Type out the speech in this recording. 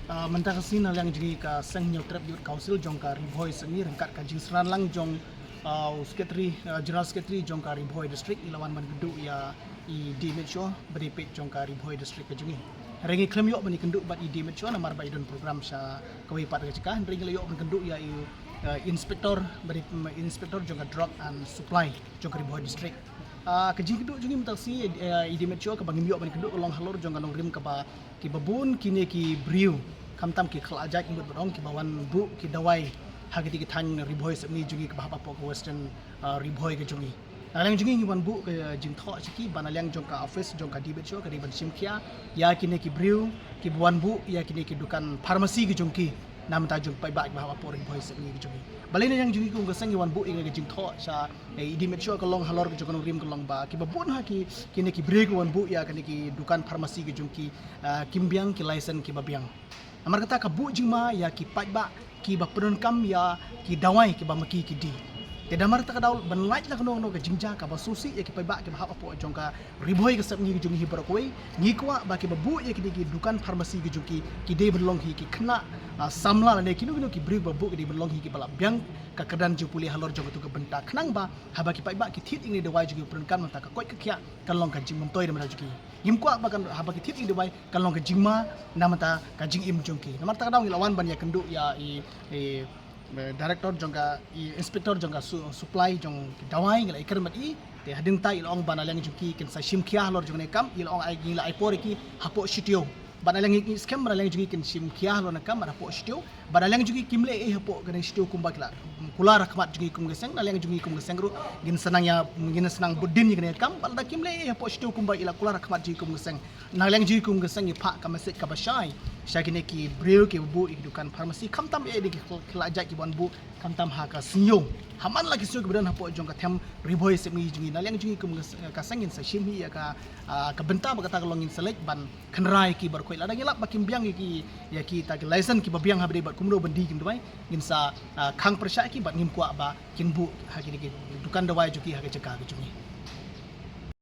Mentang kasi na lang jadi ka sang nyok trap youth council jong ka Ribhoy seni rengkat ka jingsran lang jong secretary general secretary jong ka Ribhoy district ilawan man geduk ya I dimit syo beripit jong ka Ribhoy district ka jungi. Rengi klem yok bani kenduk bat I dimit syo namar ba idon program sya kawai pat ka cekah rengi yok ban kenduk ya inspektor beri inspektor jong ka drug and supply jong ka Ribhoy district. Kejing keduk jungi mental si idimit syo ka bangim yok bani kenduk long halor jong ka long rim ka ba ki babun kini ki briu kam tam ki khala ajak imut bodong ki bawan bu ki dawai hagiti ki thang Ribhoy sabni jungi ka bahapa po ka western Ribhoy ka jungi nalang jungi ngiwan bu ka jing tho chiki banalang jong ka office jong ka dibet show ka diban simkia ya kini ki briu ki bawan bu ya kini ki dukan pharmacy ki jongki nam ta jong pai ba bahapa po Ribhoy sabni ki jungi balai yang jungi ku ngasang ngiwan bu inga jing tho sa dibet show ka long halor ka jong rim ka long ba ki babun ha ki kini ki briu wan bu ya kini ki dukan pharmacy ki jongki kimbiang ki license ki babiang Amar kata ka bu jingma ya ki pajba ki ba pedon kam ya ki dawai ki ba maki ki di. Te damar ta ka daul ban laj la kono no ka jingja ka ba susi ya ki pajba ki ba ha po jong ka Ribhoy ka sab ngi jong hi bar koi ngi kwa ba ki ba bu ya ki dukan pharmacy ki jong ki de berlong hi ki kena samla la ne kinu ki bri ba bu ki de berlong hi ki bala biang ka kedan ju puli halor jong tu ka benta kenang ba ha ba ki pajba ki thit ingi de wai jong pedon kam ta ka koi ka kya kan long ka jing mentoi de mara juki. Yim kwa ba kan ha ba ki thit ingi de wai kan long ka jingma namata ka jing im jongki namar ta daung ilawan ban ya kendu ya director jongka inspector jongka supply jong dawai ngila iker mat I te hading ta ilong banalang juki ken sa simkia lor jong ne kam ilong ai ngila ai poriki hapo shitio banalang scam banalang juki ken simkia lor na kam hapo shitio banalang juki kimle hapo ken shitio kumba kila kula rakmat juki kum geseng nalang juki kum geseng ru gin senang budin ken kam balda kimle hapo shitio kumba ila kula rakmat juki kum geseng nalang juki kum geseng I pak kamasit kabashai syakine ki breu ki bu dukan pharmacy kamtam di kelajak ki bon bu kamtam ha ka sinyo haman lagi sinyo kebedan hapo jong ka them Ribhoy semi jungi nalang jungi kum ka sangin sa shimhi ya ka benta ba kata longin selek ban khenrai ki bar khoi la ngilap bakim biang ki ya ki ta ki license ki babiang habde bat kumro bandi kin dawai gin sa khang persya ki bat ngim kwa ba kin bu ha ki dukan dawai juki ha ka jaka jungi